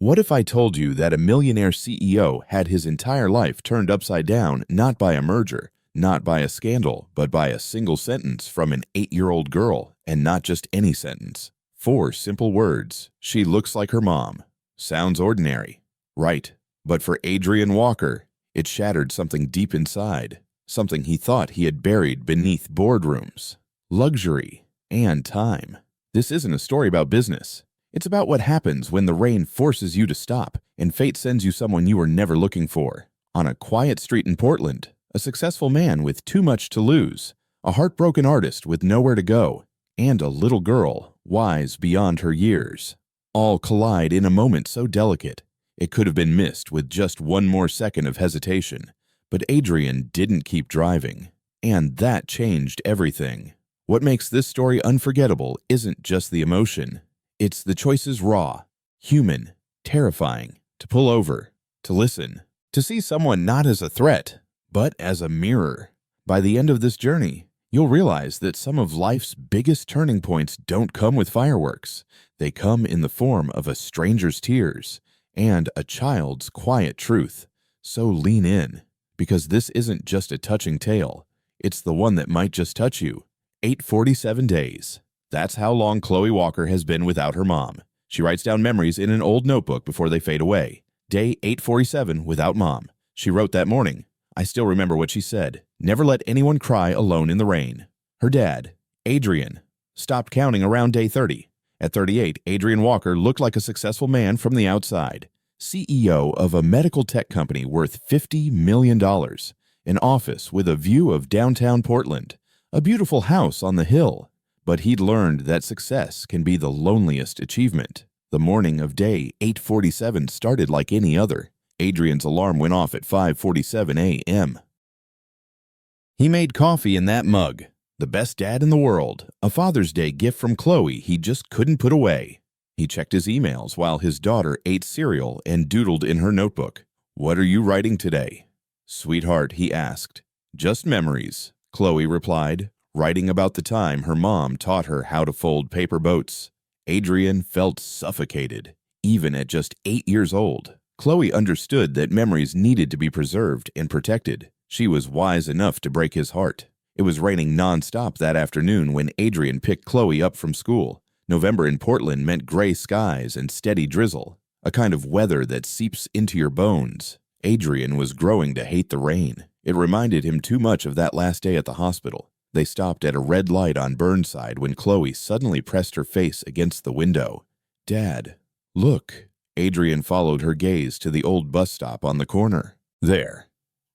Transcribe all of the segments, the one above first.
What if I told you that a millionaire CEO had his entire life turned upside down not by a merger, not by a scandal, but by a single sentence from an 8-year-old girl, and not just any sentence. 4 simple words. She looks like her mom. Sounds ordinary. Right. But for Adrien Walker, it shattered something deep inside, something he thought he had buried beneath boardrooms, luxury, and time. This isn't a story about business. It's about what happens when the rain forces you to stop and fate sends you someone you were never looking for. On a quiet street in Portland, a successful man with too much to lose, a heartbroken artist with nowhere to go, and a little girl, wise beyond her years, all collide in a moment so delicate it could have been missed with just one more second of hesitation. But Adrien didn't keep driving, and that changed everything. What makes this story unforgettable isn't just the emotion. It's the choices raw, human, terrifying, to pull over, to listen, to see someone not as a threat, but as a mirror. By the end of this journey, you'll realize that some of life's biggest turning points don't come with fireworks. They come in the form of a stranger's tears and a child's quiet truth. So lean in, because this isn't just a touching tale. It's the one that might just touch you. 847 days. That's how long Chloe Walker has been without her mom. She writes down memories in an old notebook before they fade away. Day 847 without mom. She wrote that morning. I still remember what she said. Never let anyone cry alone in the rain. Her dad, Adrien, stopped counting around day 30. At 38, Adrien Walker looked like a successful man from the outside. CEO of a medical tech company worth $50 million. An office with a view of downtown Portland. A beautiful house on the hill. But he'd learned that success can be the loneliest achievement. The morning of day 847 started like any other. Adrien's alarm went off at 5:47 a.m. He made coffee in that mug. The best dad in the world. A Father's Day gift from Chloe he just couldn't put away. He checked his emails while his daughter ate cereal and doodled in her notebook. What are you writing today? Sweetheart, he asked. Just memories, Chloe replied, writing about the time her mom taught her how to fold paper boats. Adrien felt suffocated, even at just 8 years old. Chloe understood that memories needed to be preserved and protected. She was wise enough to break his heart. It was raining nonstop that afternoon when Adrien picked Chloe up from school. November in Portland meant gray skies and steady drizzle, a kind of weather that seeps into your bones. Adrien was growing to hate the rain. It reminded him too much of that last day at the hospital. They stopped at a red light on Burnside when Chloe suddenly pressed her face against the window. Dad, look. Adrien followed her gaze to the old bus stop on the corner. There,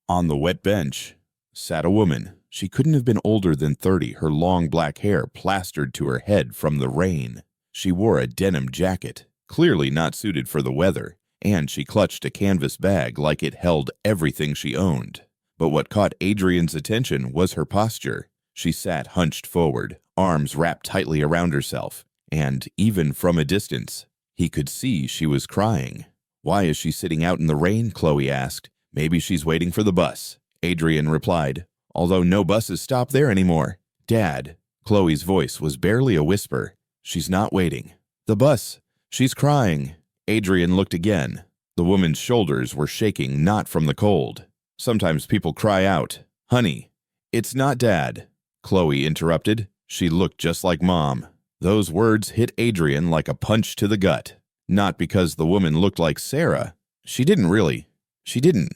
on the wet bench, sat a woman. She couldn't have been older than 30, her long black hair plastered to her head from the rain. She wore a denim jacket, clearly not suited for the weather, and she clutched a canvas bag like it held everything she owned. But what caught Adrien's attention was her posture. She sat hunched forward, arms wrapped tightly around herself, and even from a distance, he could see she was crying. Why is she sitting out in the rain? Chloe asked. Maybe she's waiting for the bus, Adrien replied, although no buses stop there anymore. Dad, Chloe's voice was barely a whisper. She's not waiting. The bus. She's crying. Adrien looked again. The woman's shoulders were shaking, not from the cold. Sometimes people cry out, honey, it's not Dad. Chloe interrupted. She looked just like Mom. Those words hit Adrien like a punch to the gut. Not because the woman looked like Sarah. She didn't.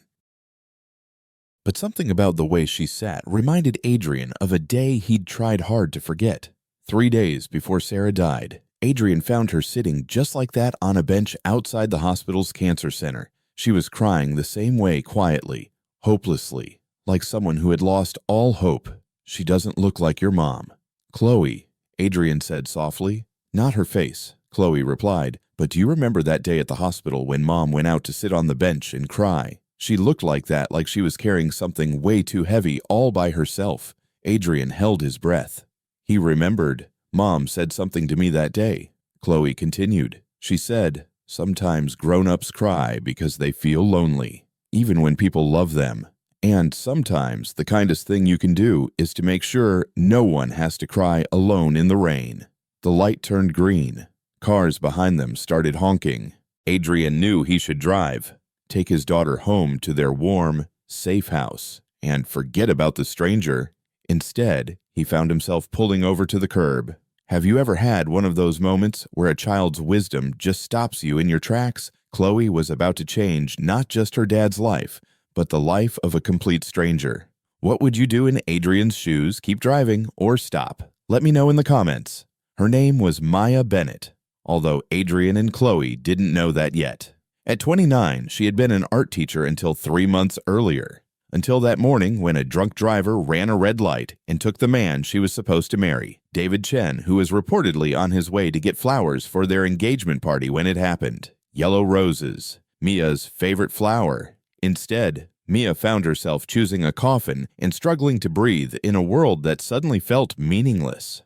But something about the way she sat reminded Adrien of a day he'd tried hard to forget. 3 days before Sarah died, Adrien found her sitting just like that on a bench outside the hospital's cancer center. She was crying the same way, quietly, hopelessly, like someone who had lost all hope. She doesn't look like your mom. Chloe, Adrien said softly. Not her face, Chloe replied. But do you remember that day at the hospital when Mom went out to sit on the bench and cry? She looked like that, like she was carrying something way too heavy all by herself. Adrien held his breath. He remembered. Mom said something to me that day. Chloe continued. She said, sometimes grown-ups cry because they feel lonely, even when people love them. And sometimes the kindest thing you can do is to make sure no one has to cry alone in the rain. The light turned green. Cars behind them started honking. Adrien knew he should drive, take his daughter home to their warm, safe house, and forget about the stranger. Instead, he found himself pulling over to the curb. Have you ever had one of those moments where a child's wisdom just stops you in your tracks? Chloe was about to change not just her dad's life, but the life of a complete stranger. What would you do in Adrien's shoes? Keep driving or stop? Let me know in the comments. Her name was Maya Bennett, although Adrien and Chloe didn't know that yet. At 29, she had been an art teacher until 3 months earlier, until that morning when a drunk driver ran a red light and took the man she was supposed to marry, David Chen, who was reportedly on his way to get flowers for their engagement party when it happened. Yellow roses, Mia's favorite flower. Instead, Mia found herself choosing a coffin and struggling to breathe in a world that suddenly felt meaningless.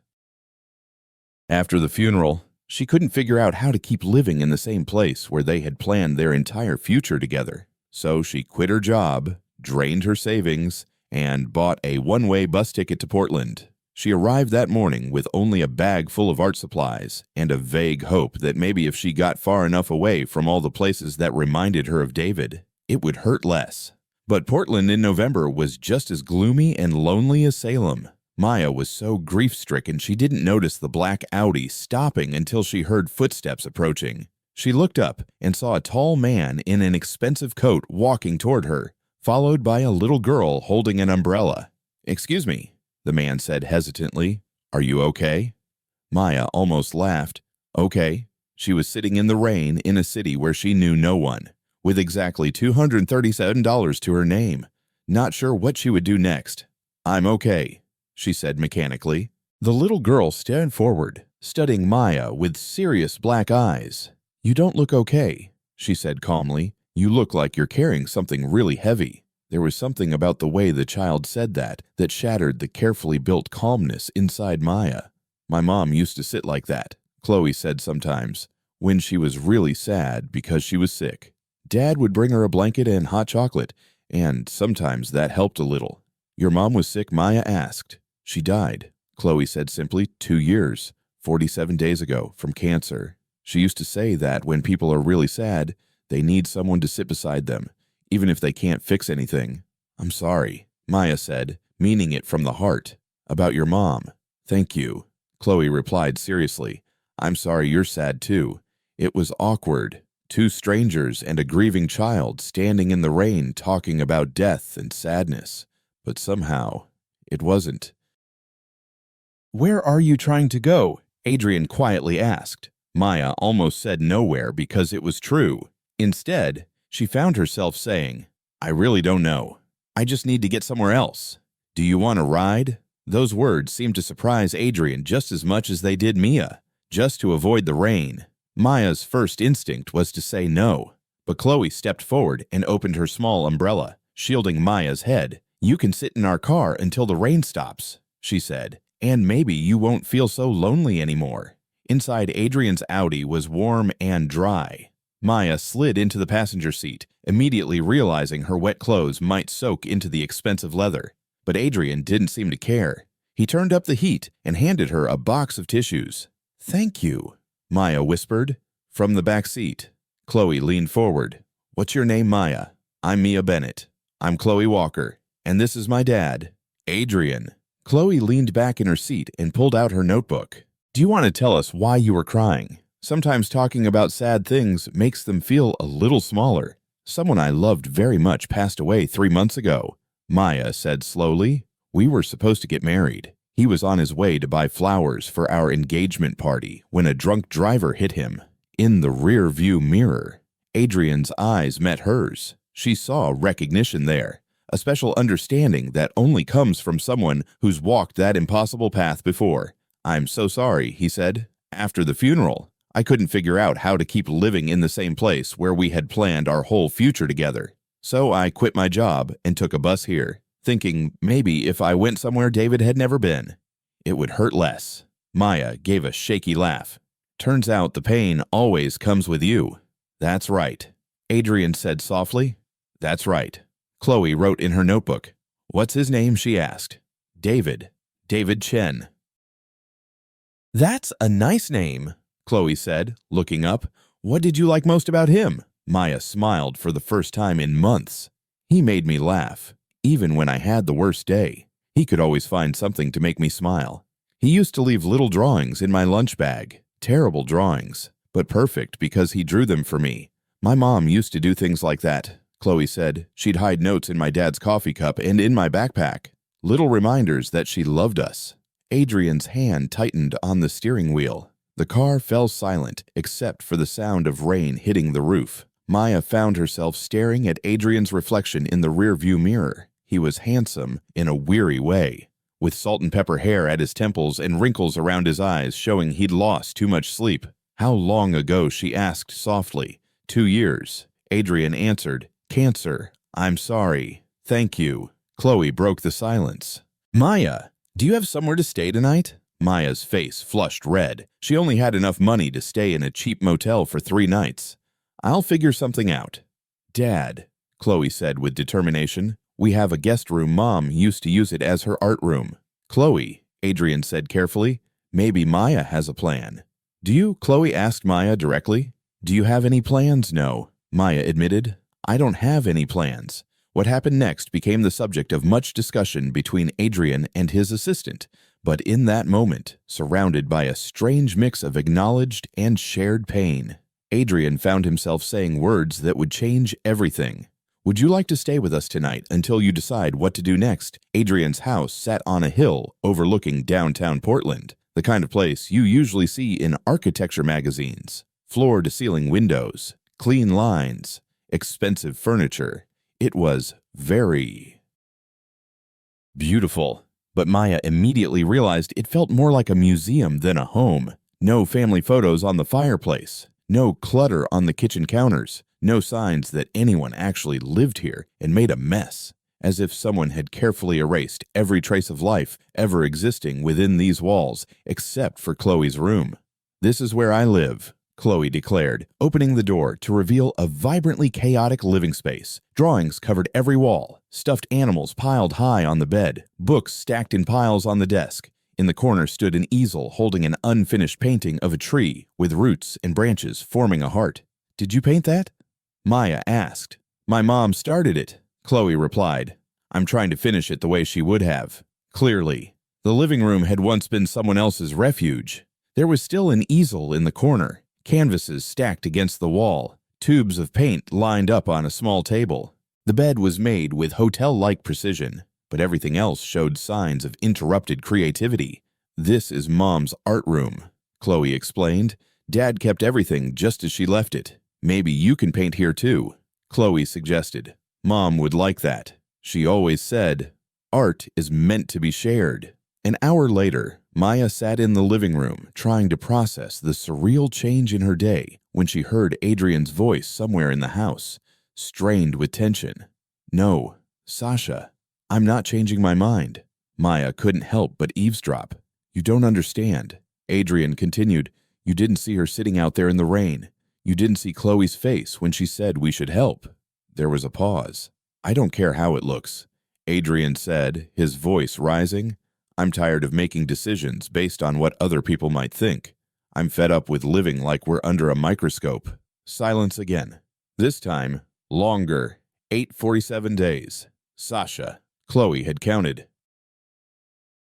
After the funeral, she couldn't figure out how to keep living in the same place where they had planned their entire future together. So she quit her job, drained her savings, and bought a one-way bus ticket to Portland. She arrived that morning with only a bag full of art supplies and a vague hope that maybe if she got far enough away from all the places that reminded her of David, it would hurt less. But Portland in November was just as gloomy and lonely as Salem. Maya was so grief-stricken she didn't notice the black Audi stopping until she heard footsteps approaching. She looked up and saw a tall man in an expensive coat walking toward her, followed by a little girl holding an umbrella. "Excuse me," the man said hesitantly. "Are you okay?" Maya almost laughed. Okay. She was sitting in the rain in a city where she knew no one, with exactly $237 to her name, not sure what she would do next. "I'm okay," she said mechanically. The little girl stared forward, studying Maya with serious black eyes. "You don't look okay," she said calmly. "You look like you're carrying something really heavy." There was something about the way the child said that shattered the carefully built calmness inside Maya. "My mom used to sit like that," Chloe said sometimes, when she was really sad because she was sick. Dad would bring her a blanket and hot chocolate, and sometimes that helped a little. "Your mom was sick?" Maya asked. "She died," Chloe said simply. 2 years, 47 days ago, from cancer. She used to say that when people are really sad, they need someone to sit beside them, even if they can't fix anything. "I'm sorry," Maya said, meaning it from the heart. "About your mom." "Thank you," Chloe replied seriously. "I'm sorry you're sad too. It was awkward. 2 strangers and a grieving child standing in the rain talking about death and sadness. But somehow, it wasn't." "Where are you trying to go?" Adrien quietly asked. Maya almost said nowhere because it was true. Instead, she found herself saying, "I really don't know. I just need to get somewhere else. Do you want a ride?" Those words seemed to surprise Adrien just as much as they did Mia. Just to avoid the rain, Maya's first instinct was to say no. But Chloe stepped forward and opened her small umbrella, shielding Maya's head. "You can sit in our car until the rain stops," she said, "and maybe you won't feel so lonely anymore." Inside Adrien's Audi was warm and dry. Maya slid into the passenger seat, immediately realizing her wet clothes might soak into the expensive leather. But Adrien didn't seem to care. He turned up the heat and handed her a box of tissues. "Thank you," Maya whispered. From the back seat, Chloe leaned forward. "What's your name, Maya?" "I'm Mia Bennett." "I'm Chloe Walker. And this is my dad, Adrien." Chloe leaned back in her seat and pulled out her notebook. "Do you want to tell us why you were crying? Sometimes talking about sad things makes them feel a little smaller. Someone I loved very much passed away 3 months ago," Maya said slowly. "We were supposed to get married. He was on his way to buy flowers for our engagement party when a drunk driver hit him. In the rear view mirror, Adrien's eyes met hers. She saw recognition there, a special understanding that only comes from someone who's walked that impossible path before. "I'm so sorry," he said. "After the funeral, I couldn't figure out how to keep living in the same place where we had planned our whole future together. So I quit my job and took a bus here, thinking maybe if I went somewhere David had never been, it would hurt less." Maya gave a shaky laugh. "Turns out the pain always comes with you." "That's right," Adrien said softly. "That's right." Chloe wrote in her notebook. "What's his name?" she asked. "David. David Chen." "That's a nice name," Chloe said, looking up. What did you like most about him? Maya smiled for the first time in months. He made me laugh. Even when I had the worst day, he could always find something to make me smile. He used to leave little drawings in my lunch bag. Terrible drawings, but perfect because he drew them for me. My mom used to do things like that, Chloe said. She'd hide notes in my dad's coffee cup and in my backpack. Little reminders that she loved us. Adrien's hand tightened on the steering wheel. The car fell silent except for the sound of rain hitting the roof. Maya found herself staring at Adrien's reflection in the rearview mirror. He was handsome in a weary way, with salt and pepper hair at his temples and wrinkles around his eyes showing he'd lost too much sleep. How long ago, she asked softly. 2 years. Adrien answered, Cancer. I'm sorry. Thank you. Chloe broke the silence. Maya, do you have somewhere to stay tonight? Maya's face flushed red. She only had enough money to stay in a cheap motel for 3 nights. I'll figure something out. Dad, Chloe said with determination, we have a guest room. Mom used to use it as her art room. Chloe, Adrien said carefully, maybe Maya has a plan. Do you? Chloe asked Maya directly. Do you have any plans? No, Maya admitted. I don't have any plans. What happened next became the subject of much discussion between Adrien and his assistant, but in that moment, surrounded by a strange mix of acknowledged and shared pain, Adrien found himself saying words that would change everything. Would you like to stay with us tonight until you decide what to do next? Adrien's house sat on a hill overlooking downtown Portland, the kind of place you usually see in architecture magazines. Floor-to-ceiling windows, clean lines, expensive furniture. It was very beautiful, but Maya immediately realized it felt more like a museum than a home. No family photos on the fireplace, no clutter on the kitchen counters, no signs that anyone actually lived here and made a mess, as if someone had carefully erased every trace of life ever existing within these walls except for Chloe's room. This is where I live, Chloe declared, opening the door to reveal a vibrantly chaotic living space. Drawings covered every wall, stuffed animals piled high on the bed, books stacked in piles on the desk. In the corner stood an easel holding an unfinished painting of a tree with roots and branches forming a heart. Did you paint that? Maya asked. My mom started it, Chloe replied. I'm trying to finish it the way she would have. Clearly, the living room had once been someone else's refuge. There was still an easel in the corner, canvases stacked against the wall, tubes of paint lined up on a small table. The bed was made with hotel-like precision, but everything else showed signs of interrupted creativity. This is Mom's art room, Chloe explained. Dad kept everything just as she left it. Maybe you can paint here too, Chloe suggested. Mom would like that. She always said, art is meant to be shared. An hour later, Maya sat in the living room trying to process the surreal change in her day when she heard Adrien's voice somewhere in the house, strained with tension. No, Sasha, I'm not changing my mind. Maya couldn't help but eavesdrop. You don't understand. Adrien continued. You didn't see her sitting out there in the rain. You didn't see Chloe's face when she said we should help. There was a pause. I don't care how it looks, Adrien said, his voice rising. I'm tired of making decisions based on what other people might think. I'm fed up with living like we're under a microscope. Silence again. This time, longer. 847 days. Sasha. Chloe had counted.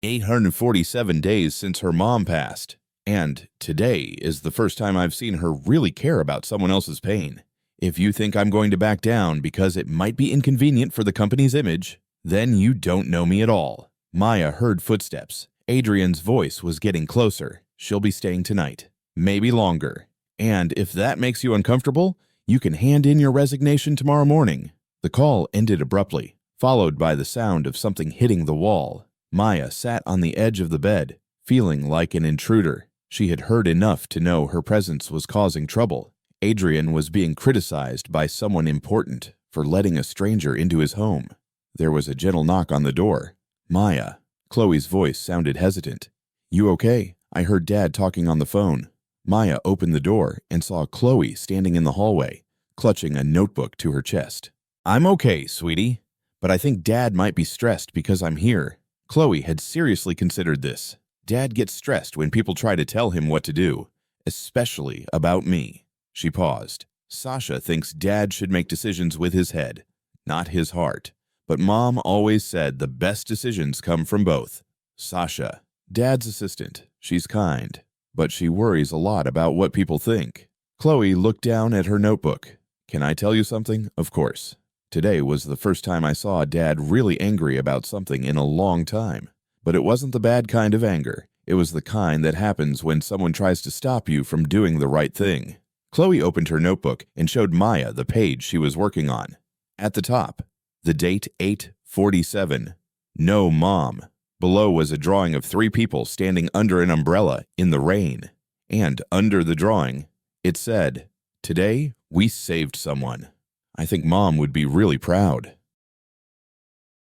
847 days since her mom passed. And today is the first time I've seen her really care about someone else's pain. If you think I'm going to back down because it might be inconvenient for the company's image, then you don't know me at all. Maya heard footsteps. Adrien's voice was getting closer. She'll be staying tonight. Maybe longer. And if that makes you uncomfortable, you can hand in your resignation tomorrow morning. The call ended abruptly, followed by the sound of something hitting the wall. Maya sat on the edge of the bed, feeling like an intruder. She had heard enough to know her presence was causing trouble. Adrien was being criticized by someone important for letting a stranger into his home. There was a gentle knock on the door. Maya. Chloe's voice sounded hesitant. You okay? I heard Dad talking on the phone. Maya opened the door and saw Chloe standing in the hallway, clutching a notebook to her chest. I'm okay, sweetie, but I think Dad might be stressed because I'm here. Chloe had seriously considered this. Dad gets stressed when people try to tell him what to do, especially about me. She paused. Sasha thinks Dad should make decisions with his head, not his heart. But Mom always said the best decisions come from both. Sasha, Dad's assistant. She's kind, but she worries a lot about what people think. Chloe looked down at her notebook. Can I tell you something? Of course. Today was the first time I saw Dad really angry about something in a long time. But it wasn't the bad kind of anger. It was the kind that happens when someone tries to stop you from doing the right thing. Chloe opened her notebook and showed Maya the page she was working on. At the top, the date 8/47. No Mom. Below was a drawing of 3 people standing under an umbrella in the rain. And under the drawing, it said, "Today, we saved someone." I think Mom would be really proud.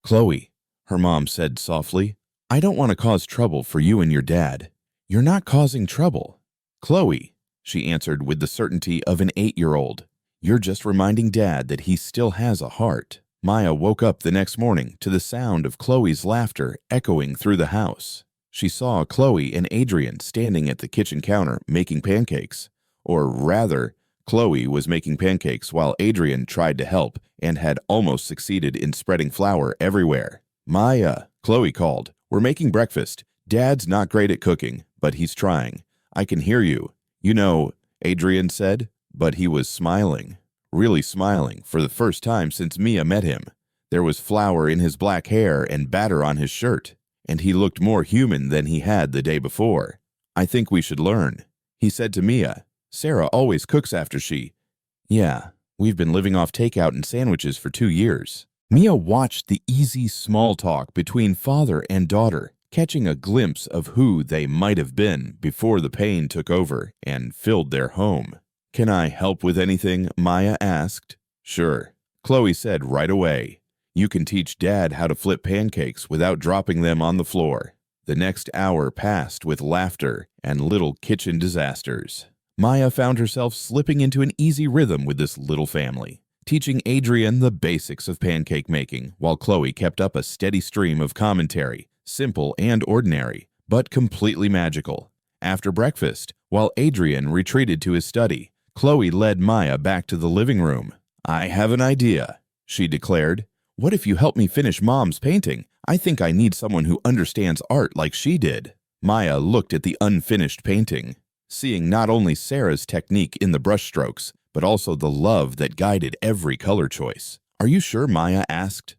"Chloe," her mom said softly, "I don't want to cause trouble for you and your dad." "You're not causing trouble." "Chloe," she answered with the certainty of an 8-year-old, "you're just reminding Dad that he still has a heart." Maya woke up the next morning to the sound of Chloe's laughter echoing through the house. She saw Chloe and Adrien standing at the kitchen counter making pancakes. Or rather, Chloe was making pancakes while Adrien tried to help and had almost succeeded in spreading flour everywhere. "Maya," Chloe called, "we're making breakfast. Dad's not great at cooking, but he's trying. I can hear you." "You know," Adrien said, but he was smiling. Really smiling for the first time since Mia met him. There was flour in his black hair and batter on his shirt, and he looked more human than he had the day before. "I think we should learn," he said to Mia. "Sarah always cooks after she—" "Yeah, we've been living off takeout and sandwiches for 2 years." Mia watched the easy small talk between father and daughter, catching a glimpse of who they might have been before the pain took over and filled their home. "Can I help with anything?" Maya asked. "Sure," Chloe said right away. "You can teach Dad how to flip pancakes without dropping them on the floor." The next hour passed with laughter and little kitchen disasters. Maya found herself slipping into an easy rhythm with this little family, teaching Adrien the basics of pancake making, while Chloe kept up a steady stream of commentary, simple and ordinary, but completely magical. After breakfast, while Adrien retreated to his study, Chloe led Maya back to the living room. "I have an idea," she declared. "What if you help me finish Mom's painting? I think I need someone who understands art like she did." Maya looked at the unfinished painting, seeing not only Sarah's technique in the brushstrokes, but also the love that guided every color choice. "Are you sure?" Maya asked.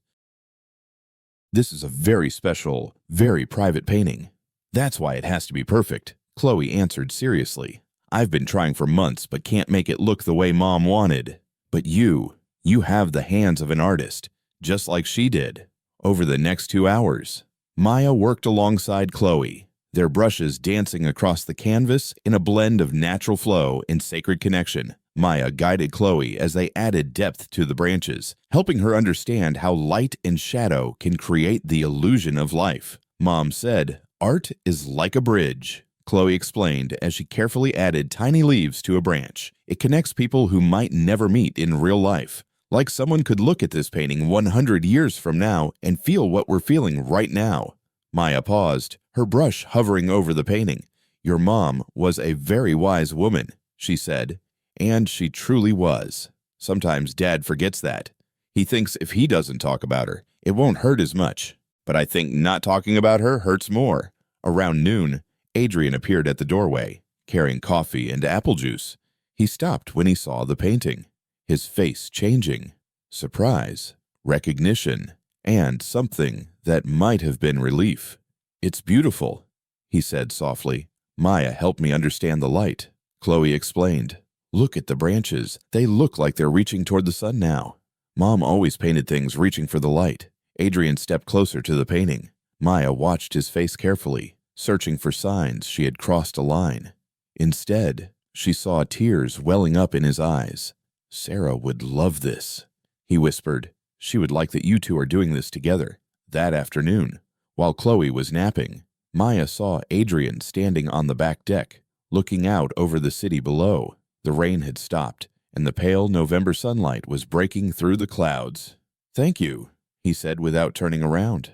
"This is a very special, very private painting. That's why it has to be perfect," Chloe answered seriously. "I've been trying for months but can't make it look the way Mom wanted. But you have the hands of an artist, just like she did." Over the next 2 hours, Maya worked alongside Chloe, their brushes dancing across the canvas in a blend of natural flow and sacred connection. Maya guided Chloe as they added depth to the branches, helping her understand how light and shadow can create the illusion of life. Mom said, "Art is like a bridge," Chloe explained as she carefully added tiny leaves to a branch. "It connects people who might never meet in real life. Like someone could look at this painting 100 years from now and feel what we're feeling right now." Maya paused, her brush hovering over the painting. "Your mom was a very wise woman," she said, and she truly was. Sometimes Dad forgets that. He thinks if he doesn't talk about her, it won't hurt as much. But I think not talking about her hurts more. Around noon, Adrien appeared at the doorway, carrying coffee and apple juice. He stopped when he saw the painting, his face changing. Surprise, recognition, and something that might have been relief. "It's beautiful," he said softly. "Maya helped me understand the light," Chloe explained. "Look at the branches. They look like they're reaching toward the sun now. Mom always painted things reaching for the light." Adrien stepped closer to the painting. Maya watched his face carefully, searching for signs she had crossed a line. Instead, she saw tears welling up in his eyes. "Sarah would love this," he whispered. "She would like that you two are doing this together." That afternoon, while Chloe was napping, Maya saw Adrien standing on the back deck, looking out over the city below. The rain had stopped, and the pale November sunlight was breaking through the clouds. "Thank you," he said without turning around.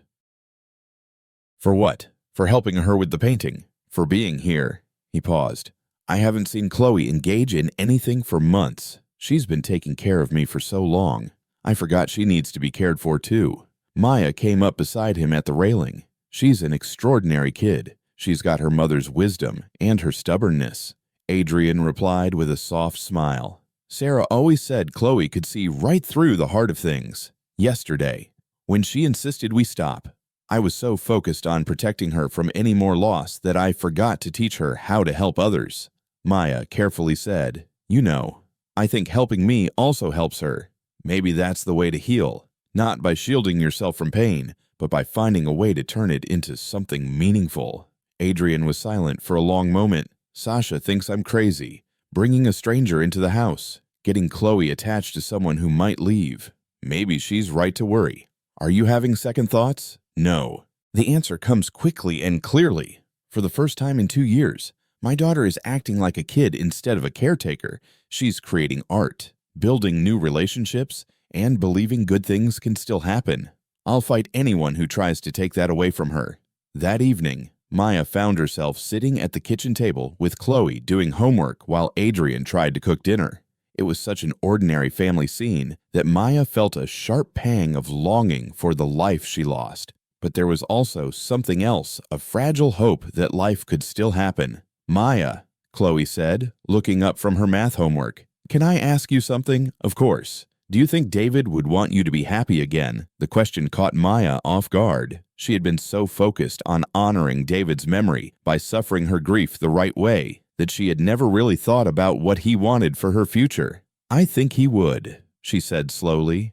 "For what? For helping her with the painting? For being here?" He paused. I haven't seen Chloe engage in anything for months. She's been taking care of me for so long. I forgot she needs to be cared for too. Maya came up beside him at the railing. She's an extraordinary kid. She's got her mother's wisdom and her stubbornness. Adrien replied with a soft smile. Sarah always said Chloe could see right through the heart of things. Yesterday, when she insisted we stop, I was so focused on protecting her from any more loss that I forgot to teach her how to help others. Maya carefully said, "You know, I think helping me also helps her. Maybe that's the way to heal, not by shielding yourself from pain, but by finding a way to turn it into something meaningful." Adrien was silent for a long moment. Sasha thinks I'm crazy, bringing a stranger into the house, getting Chloe attached to someone who might leave. Maybe she's right to worry. Are you having second thoughts? No. The answer comes quickly and clearly. For the first time in 2 years, my daughter is acting like a kid instead of a caretaker. She's creating art, building new relationships, and believing good things can still happen. I'll fight anyone who tries to take that away from her. That evening, Maya found herself sitting at the kitchen table with Chloe doing homework while Adrien tried to cook dinner. It was such an ordinary family scene that Maya felt a sharp pang of longing for the life she lost. But there was also something else, a fragile hope that life could still happen. "Maya," Chloe said, looking up from her math homework, "can I ask you something?" "Of course." "Do you think David would want you to be happy again?" The question caught Maya off guard. She had been so focused on honoring David's memory by suffering her grief the right way that she had never really thought about what he wanted for her future. "I think he would," she said slowly.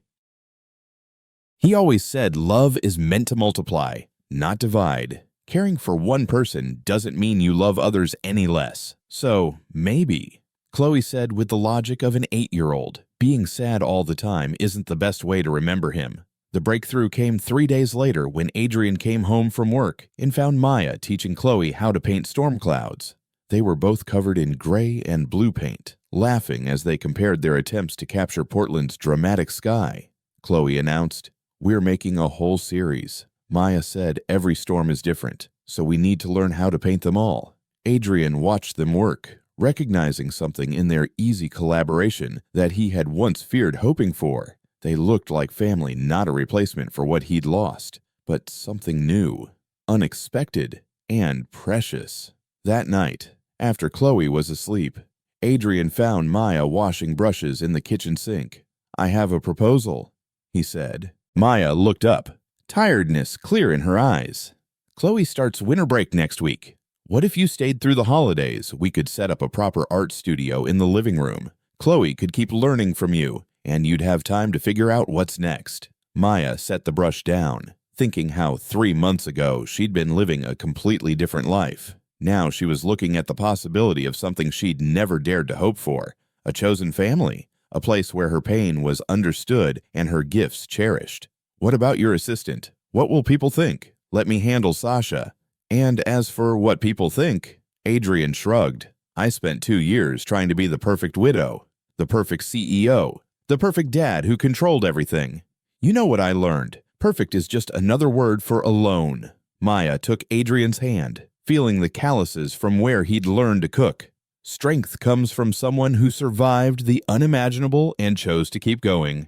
"He always said love is meant to multiply, not divide. Caring for one person doesn't mean you love others any less. So, maybe," Chloe said with the logic of an 8-year-old. Being sad all the time isn't the best way to remember him. The breakthrough came 3 days later when Adrien came home from work and found Maya teaching Chloe how to paint storm clouds. They were both covered in gray and blue paint, laughing as they compared their attempts to capture Portland's dramatic sky. Chloe announced, "We're making a whole series." Maya said, "Every storm is different, so we need to learn how to paint them all." Adrien watched them work, recognizing something in their easy collaboration that he had once feared hoping for. They looked like family, not a replacement for what he'd lost, but something new, unexpected, and precious. That night, after Chloe was asleep, Adrien found Maya washing brushes in the kitchen sink. "I have a proposal," he said. Maya looked up, tiredness clear in her eyes. "Chloe starts winter break next week. What if you stayed through the holidays? We could set up a proper art studio in the living room. Chloe could keep learning from you, and you'd have time to figure out what's next." Maya set the brush down, thinking how 3 months ago she'd been living a completely different life. Now she was looking at the possibility of something she'd never dared to hope for, a chosen family, a place where her pain was understood and her gifts cherished. "What about your assistant? What will people think? Let me handle Sasha." And as for what people think, Adrien shrugged. "I spent 2 years trying to be the perfect widow, the perfect CEO, the perfect dad who controlled everything. You know what I learned? Perfect is just another word for alone." Maya took Adrien's hand, feeling the calluses from where he'd learned to cook. Strength comes from someone who survived the unimaginable and chose to keep going.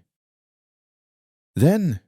"Then,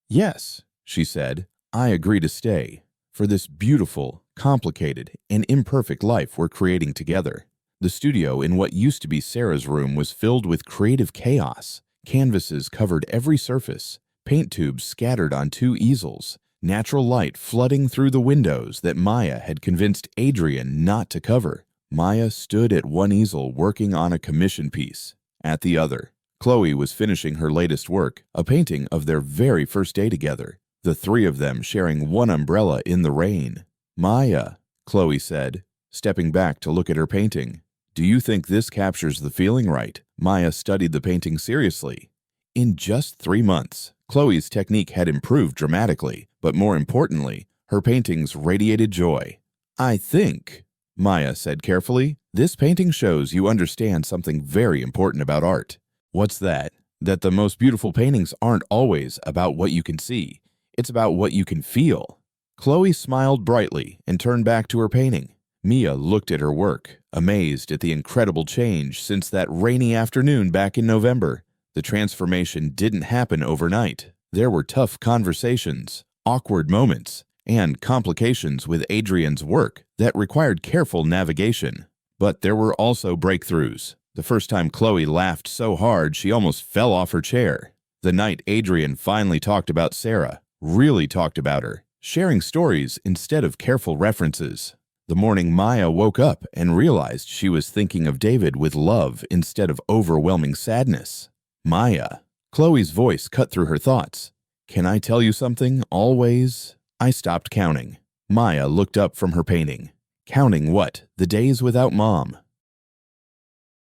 yes," she said, "I agree to stay for this beautiful, complicated, and imperfect life we're creating together." The studio in what used to be Sarah's room was filled with creative chaos. Canvases covered every surface, paint tubes scattered on 2 easels, natural light flooding through the windows that Maya had convinced Adrien not to cover. Maya stood at one easel working on a commission piece. At the other, Chloe was finishing her latest work, a painting of their very first day together, the 3 of them sharing one umbrella in the rain. "Maya," Chloe said, stepping back to look at her painting, "do you think this captures the feeling right?" Maya studied the painting seriously. In just 3 months, Chloe's technique had improved dramatically, but more importantly, her paintings radiated joy. "I think," Maya said carefully, "this painting shows you understand something very important about art." "What's that?" "That the most beautiful paintings aren't always about what you can see. It's about what you can feel." Chloe smiled brightly and turned back to her painting. Mia looked at her work, amazed at the incredible change since that rainy afternoon back in November. The transformation didn't happen overnight. There were tough conversations, awkward moments, and complications with Adrien's work that required careful navigation. But there were also breakthroughs. The first time Chloe laughed so hard she almost fell off her chair. The night Adrien finally talked about Sarah, really talked about her, sharing stories instead of careful references. The morning Maya woke up and realized she was thinking of David with love instead of overwhelming sadness. Maya. Chloe's voice cut through her thoughts. Can I tell you something, always? I stopped counting. Maya looked up from her painting. Counting what? The days without Mom.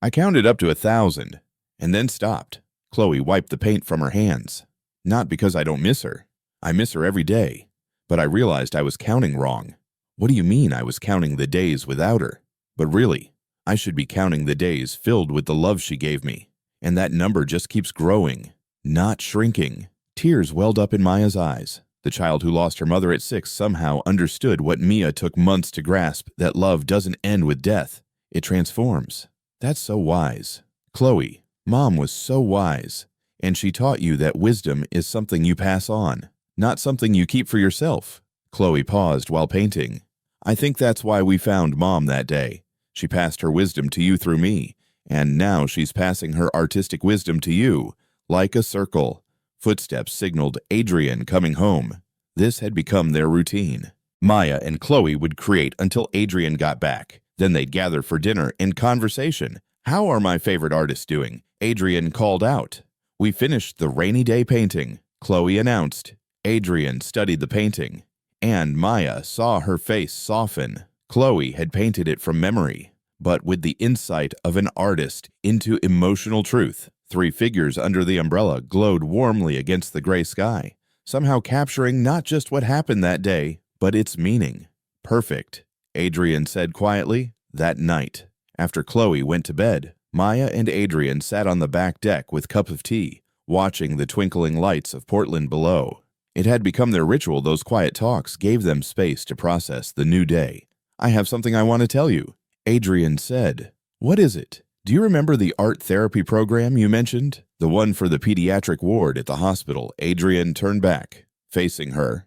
I counted up to 1,000, and then stopped. Chloe wiped the paint from her hands. Not because I don't miss her. I miss her every day. But I realized I was counting wrong. What do you mean I was counting the days without her? But really, I should be counting the days filled with the love she gave me. And that number just keeps growing, not shrinking. Tears welled up in Maya's eyes. The child who lost her mother at 6 somehow understood what Mia took months to grasp, that love doesn't end with death. It transforms. That's so wise. Chloe, Mom was so wise. And she taught you that wisdom is something you pass on, not something you keep for yourself. Chloe paused while painting. I think that's why we found Mom that day. She passed her wisdom to you through me, and now she's passing her artistic wisdom to you, like a circle. Footsteps signaled Adrien coming home. This had become their routine. Maya and Chloe would create until Adrien got back. Then they'd gather for dinner and conversation. How are my favorite artists doing? Adrien called out. We finished the rainy day painting, Chloe announced. Adrien studied the painting, and Maya saw her face soften. Chloe had painted it from memory, but with the insight of an artist into emotional truth. 3 figures under the umbrella glowed warmly against the gray sky, somehow capturing not just what happened that day, but its meaning. Perfect, Adrien said quietly. That night, after Chloe went to bed, Maya and Adrien sat on the back deck with cups of tea, watching the twinkling lights of Portland below. It had become their ritual. Those quiet talks gave them space to process the new day. I have something I want to tell you, Adrien said. What is it? Do you remember the art therapy program you mentioned? The one for the pediatric ward at the hospital. Adrien turned back, facing her.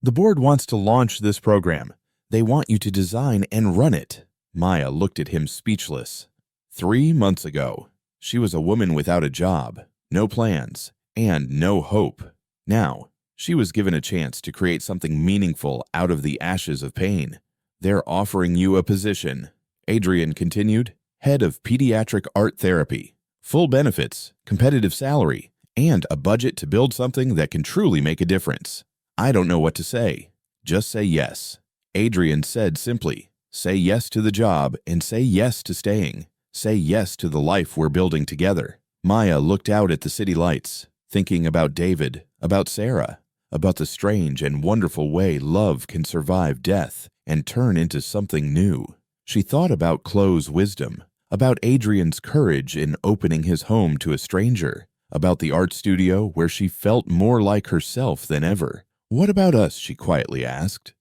The board wants to launch this program. They want you to design and run it. Maya looked at him speechless. 3 months ago, she was a woman without a job, no plans, and no hope. Now, she was given a chance to create something meaningful out of the ashes of pain. They're offering you a position, Adrien continued, head of pediatric art therapy, full benefits, competitive salary, and a budget to build something that can truly make a difference. I don't know what to say. Just say yes. Adrien said simply, say yes to the job and say yes to staying. Say yes to the life we're building together. Maya looked out at the city lights, thinking about David, about Sarah, about the strange and wonderful way love can survive death and turn into something new. She thought about Chloe's wisdom, about Adrien's courage in opening his home to a stranger, about the art studio where she felt more like herself than ever. What about us? She quietly asked.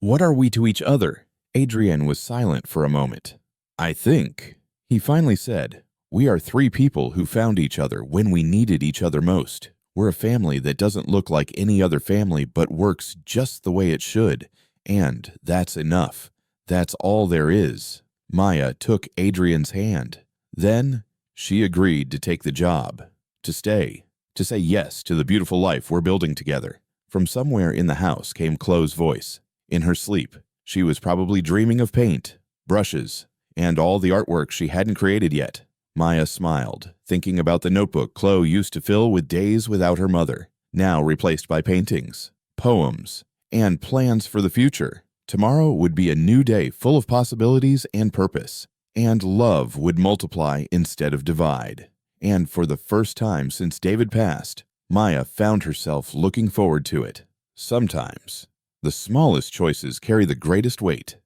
What are we to each other? Adrien was silent for a moment. I think, he finally said, we are 3 people who found each other when we needed each other most. We're a family that doesn't look like any other family but works just the way it should, and that's enough. That's all there is. Maya took Adrien's hand. Then she agreed to take the job, to stay, to say yes to the beautiful life we're building together. From somewhere in the house came Chloe's voice. In her sleep, she was probably dreaming of paint, brushes, and all the artwork she hadn't created yet. Maya smiled, thinking about the notebook Chloe used to fill with days without her mother, now replaced by paintings, poems, and plans for the future. Tomorrow would be a new day full of possibilities and purpose, and love would multiply instead of divide. And for the first time since David passed, Maya found herself looking forward to it. Sometimes, the smallest choices carry the greatest weight.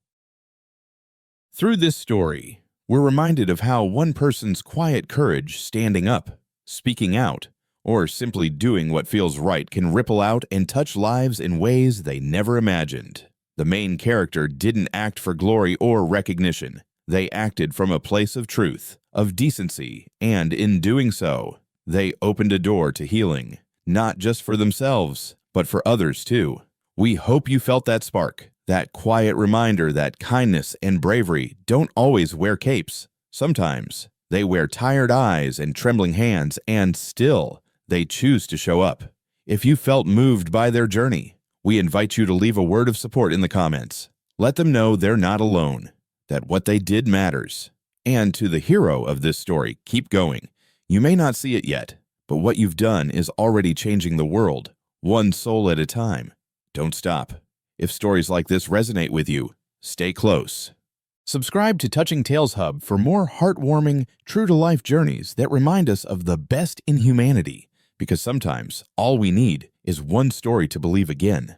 Through this story, we're reminded of how one person's quiet courage, standing up, speaking out, or simply doing what feels right can ripple out and touch lives in ways they never imagined. The main character didn't act for glory or recognition. They acted from a place of truth, of decency, and in doing so, they opened a door to healing, not just for themselves, but for others too. We hope you felt that spark, that quiet reminder that kindness and bravery don't always wear capes. Sometimes they wear tired eyes and trembling hands, and still they choose to show up. If you felt moved by their journey, we invite you to leave a word of support in the comments. Let them know they're not alone, that what they did matters. And to the hero of this story, keep going. You may not see it yet, but what you've done is already changing the world, one soul at a time. Don't stop. If stories like this resonate with you, stay close. Subscribe to Touching Tales Hub for more heartwarming, true-to-life journeys that remind us of the best in humanity, because sometimes all we need is one story to believe again.